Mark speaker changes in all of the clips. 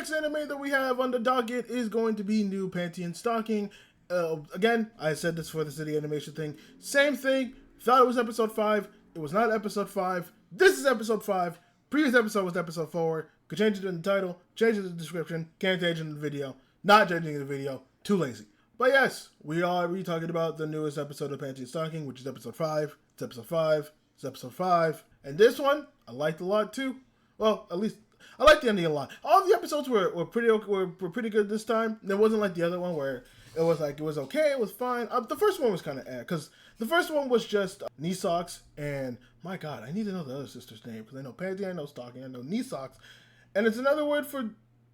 Speaker 1: next anime that we have on the docket is going to be new Panty and Stocking. Again, I said this for the city animation thing. Same thing. Thought it was episode 5. It was not episode 5. This is episode 5. Previous episode was episode 4. Could change it in the title, change it in the description, can't change it in the video. Not changing in the video. Too lazy. But yes, we are talking about the newest episode of Panty and Stocking, which is episode 5. It's episode 5. It's episode 5. And this one, I liked a lot too. Well, at least I liked the ending a lot. All the episodes were pretty good this time. It wasn't like the other one where it was okay, it was fine. The first one was kind of because the first one was just knee socks, and my God, I need to know the other sister's name because I know Panty, I know Stocking, I know knee socks, and it's another word for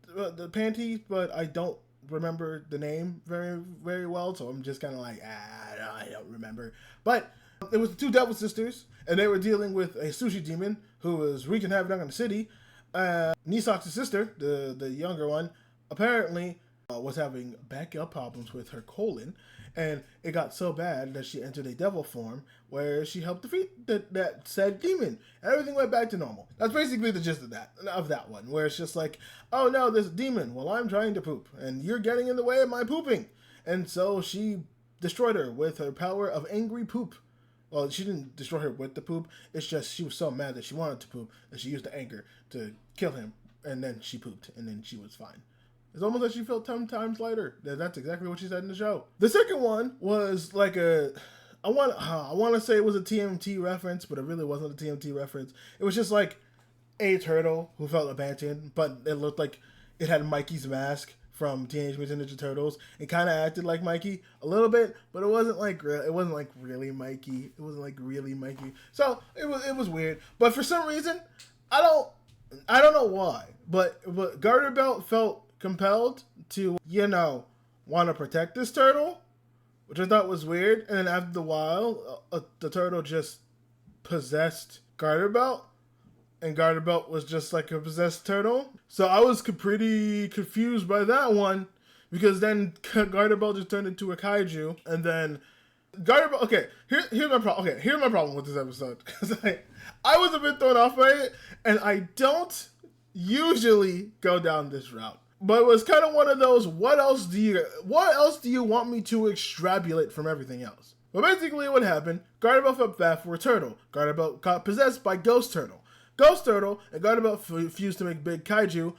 Speaker 1: the panty, but I don't remember the name very well, so I'm just kind of like, I don't remember. But it was the two devil sisters, and they were dealing with a sushi demon who was wreaking havoc on the city. Nisok's sister, the younger one, apparently was having backup problems with her colon, and it got so bad that she entered a devil form where she helped defeat that said demon. Everything went back to normal. That's basically the gist of that one, where it's just like, oh no, this demon, well, I'm trying to poop, and you're getting in the way of my pooping. And so she destroyed her with her power of angry poop. Well, she didn't destroy her with the poop. It's just she was so mad that she wanted to poop that she used the anger to kill him, and then she pooped, and then she was fine. It's almost like she felt 10 times lighter. That's exactly what she said in the show. The second one was like I want to say it was a TMT reference, but it really wasn't a TMT reference. It was just like a turtle who felt abandoned, but it looked like it had Mikey's mask from Teenage Mutant Ninja Turtles. It kind of acted like Mikey a little bit, but it wasn't like really Mikey. It wasn't like really Mikey. So it was weird. But for some reason, I don't know why, but Garterbelt felt compelled to, want to protect this turtle, which I thought was weird. And then after a while, the turtle just possessed Garterbelt, and Garterbelt was just like a possessed turtle. So I was pretty confused by that one, because then Garterbelt just turned into a kaiju, and then Garterbelt. Okay, here's my problem. Okay, here's my problem with this episode, because I was a bit thrown off by it, and I don't usually go down this route. But it was kind of one of those, what else do you want me to extrapolate from everything else? But basically what happened, Garterbelt felt bad for a turtle. Garterbelt got possessed by Ghost Turtle. Ghost Turtle and Garterbelt fused to make big kaiju.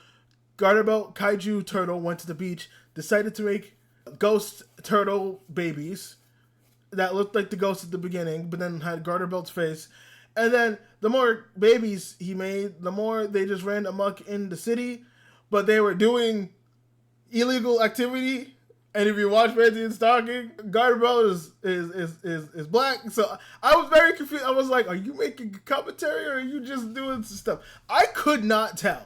Speaker 1: Garterbelt, kaiju, turtle went to the beach, decided to make ghost turtle babies that looked like the ghost at the beginning, but then had Garterbelt's face. And then the more babies he made, the more they just ran amok in the city. But they were doing illegal activity, and if you watch Panty and Stocking, Garterbelt is black. So I was very confused. I was like, "Are you making commentary, or are you just doing some stuff?" I could not tell.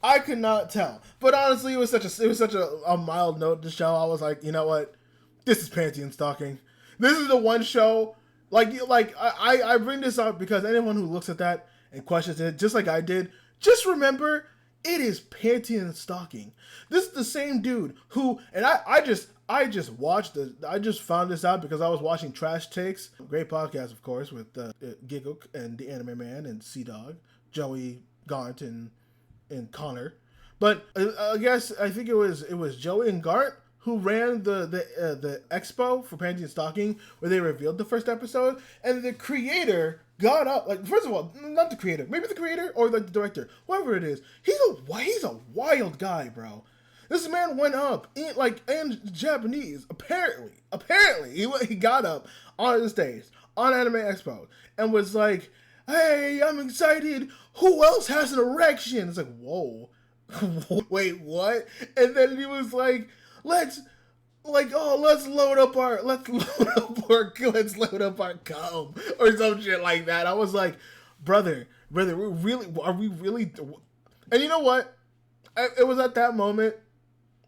Speaker 1: But honestly, it was such a mild note to show. I was like, you know what? This is Panty and Stocking. This is the one show. I bring this up because anyone who looks at that and questions it, just like I did, just remember. It is Panty and Stocking. This is the same dude who, and I just found this out because I was watching Trash Takes, great podcast, of course, with Giggle and the Anime Man and Sea-Dog, Joey, Gaunt, and Connor. But I think it was Joey and Gart who ran the expo for Panty and Stocking where they revealed the first episode, and the creator got up, first of all, not the creator, maybe the creator or the director, whoever it is. He's a wild guy, bro. This man went up in Japanese. Apparently, he got up on the stage on Anime Expo and was like, "Hey, I'm excited. Who else has an erection?" It's like, whoa, wait, what? And then he was like, let's load up our comb or some shit like that. I was like, brother, are we really? And you know what? It was at that moment,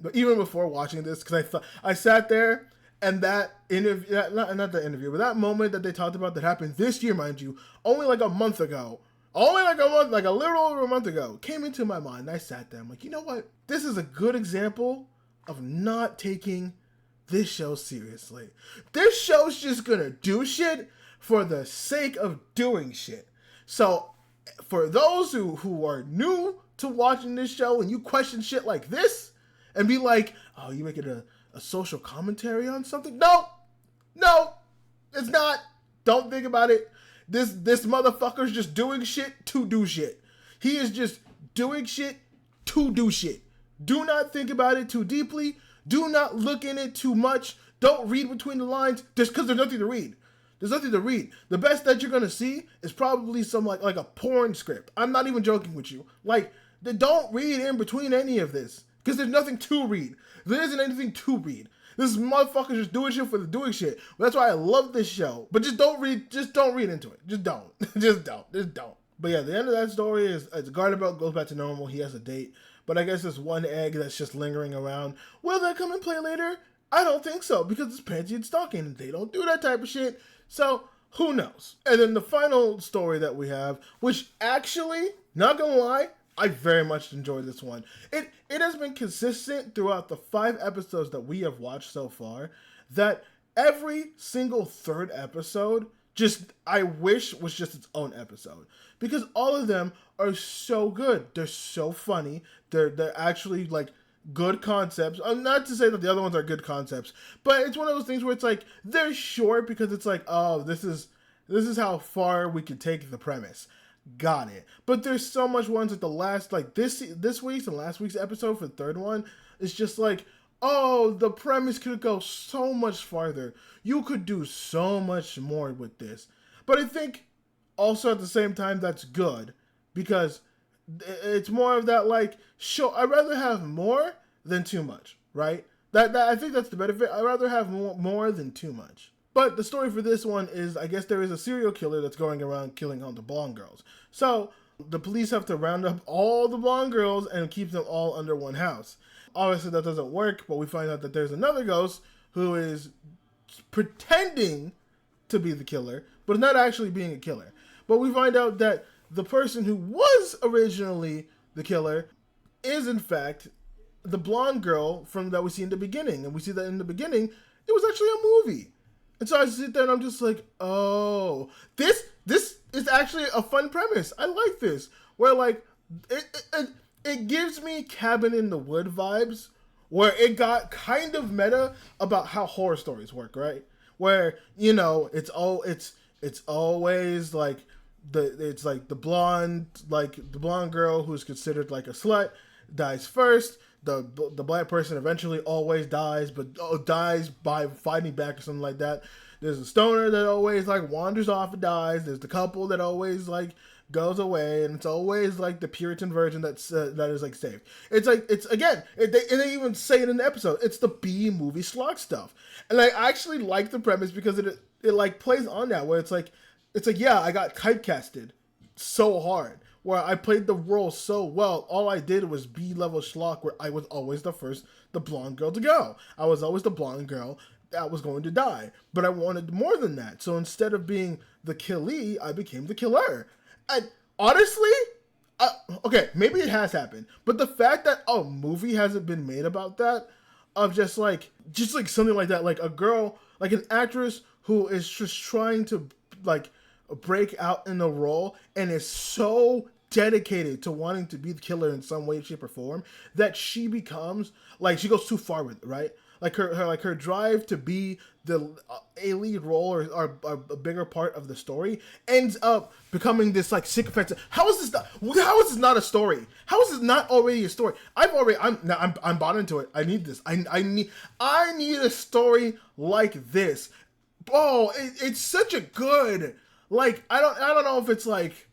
Speaker 1: but even before watching this, because I sat there and that interview, not the interview, but that moment that they talked about that happened this year, mind you, only like a month ago. Like a little over a month ago, came into my mind. I sat there. I'm like, you know what? This is a good example of not taking this show seriously. This show's just gonna do shit for the sake of doing shit. So For those who are new to watching this show and you question shit like this and be like, oh, you making a social commentary on something? No, it's not. Don't think about it. This motherfucker's just doing shit to do shit. He is just doing shit to do shit. Do not think about it too deeply. Do not look in it too much. Don't read between the lines just because there's nothing to read. There's nothing to read. The best that you're gonna see is probably some like a porn script. I'm not even joking with you. Like, don't read in between any of this because there's nothing to read. There isn't anything to read. This motherfucker just doing shit for the doing shit. That's why I love this show. But just don't read. Just don't read into it. Just don't. Just don't. But yeah, the end of that story is garterbelt goes back to normal. He has a date. But I guess there's one egg that's just lingering around. Will that come and play later? I don't think so because it's Panty and stalking and they don't do that type of shit. So who knows? And then the final story that we have, which actually, not gonna lie, I very much enjoyed this one. It has been consistent throughout the 5 episodes that we have watched so far that every single third episode I wish was just its own episode. Because all of them are so good. They're so funny. They're actually like good concepts. Not to say that the other ones are good concepts, but it's one of those things where it's like they're short because it's like, oh, this is how far we could take the premise. Got it. But there's so much ones at the last, like this week's and last week's episode for the third one. It's just like, oh, the premise could go so much farther. You could do so much more with this. But I think also at the same time that's good because it's more of that like, show. I'd rather have more than too much, right? That I think that's the benefit. I'd rather have more than too much. But the story for this one is, I guess there is a serial killer that's going around killing all the blonde girls. So the police have to round up all the blonde girls and keep them all under one house. Obviously that doesn't work, but we find out that there's another ghost who is pretending to be the killer, but not actually being a killer. But we find out that the person who was originally the killer is in fact the blonde girl from that we see in the beginning. And we see that in the beginning, it was actually a movie. And so I sit there and I'm just like, oh, this is actually a fun premise. I like this. Where like, it gives me Cabin in the Wood vibes, where it got kind of meta about how horror stories work, right? Where, you know, it's always like, the blonde girl who's considered like a slut dies first. The black person eventually always dies, but dies by fighting back or something like that. There's a stoner that always like wanders off and dies. There's the couple that always like goes away, and it's always like the Puritan virgin that is like saved. It's like, it's again, they even say it in the episode. It's the B movie slog stuff, and I actually like the premise because it like plays on that, where it's like yeah, I got typecasted so hard, where I played the role so well. All I did was B-level schlock, where I was always the blonde girl to go. I was always the blonde girl that was going to die. But I wanted more than that. So instead of being the killee, I became the killer. And honestly, okay, maybe it has happened. But the fact that a movie hasn't been made about that, of just like something like that, like a girl, like an actress who is just trying to like break out in the role and is so dedicated to wanting to be the killer in some way, shape, or form that she becomes like, she goes too far with it, right? Like her drive to be the a lead role or a bigger part of the story ends up becoming this like sycophantic. How is this not a story? How is this not already a story? I'm bought into it. I need this. I need a story like this. Oh, it's such a good, like, I don't know if it's like,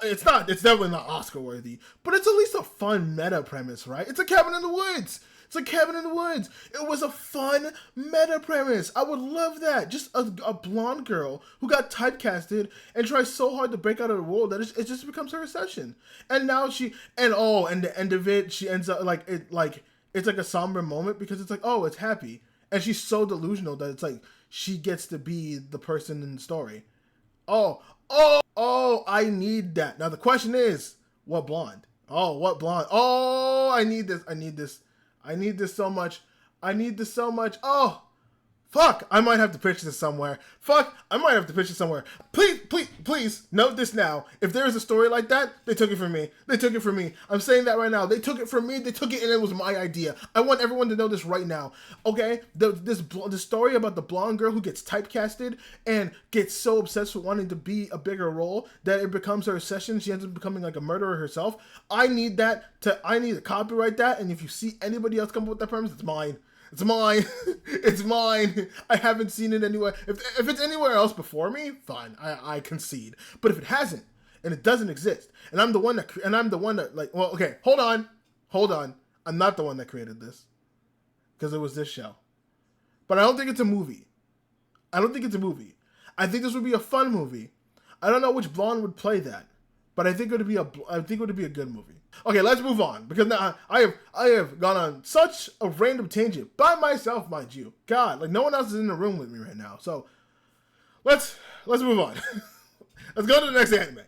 Speaker 1: it's definitely not Oscar worthy, but it's at least a fun meta premise, right? It's a cabin in the woods. It was a fun meta premise. I would love that. Just a blonde girl who got typecasted and tries so hard to break out of the world that it just becomes her obsession. And now and the end of it, she ends up it's like a somber moment because it's like, oh, it's happy. And she's so delusional that it's like she gets to be the person in the story. Oh, I need that. Now the question is, what blonde? Oh, I need this so much. Oh, Fuck, I might have to pitch this somewhere. Please, note this now. If there is a story like that, they took it from me. I'm saying that right now. They took it from me. They took it and it was my idea. I want everyone to know this right now. Okay? This story about the blonde girl who gets typecasted and gets so obsessed with wanting to be a bigger role that it becomes her obsession. She ends up becoming like a murderer herself. I need to copyright that, and if you see anybody else come up with that premise, it's mine. It's mine. It's mine. I haven't seen it anywhere. If it's anywhere else before me, fine. I concede. But if it hasn't and it doesn't exist, and I'm the one that like, well, okay, hold on. I'm not the one that created this because it was this show. But I don't think it's a movie. I think this would be a fun movie. I don't know which blonde would play that, but I think it would be a good movie. Okay, let's move on, because now I have gone on such a random tangent by myself, mind you. God, like no one else is in the room with me right now. So let's move on. Let's go to the next anime.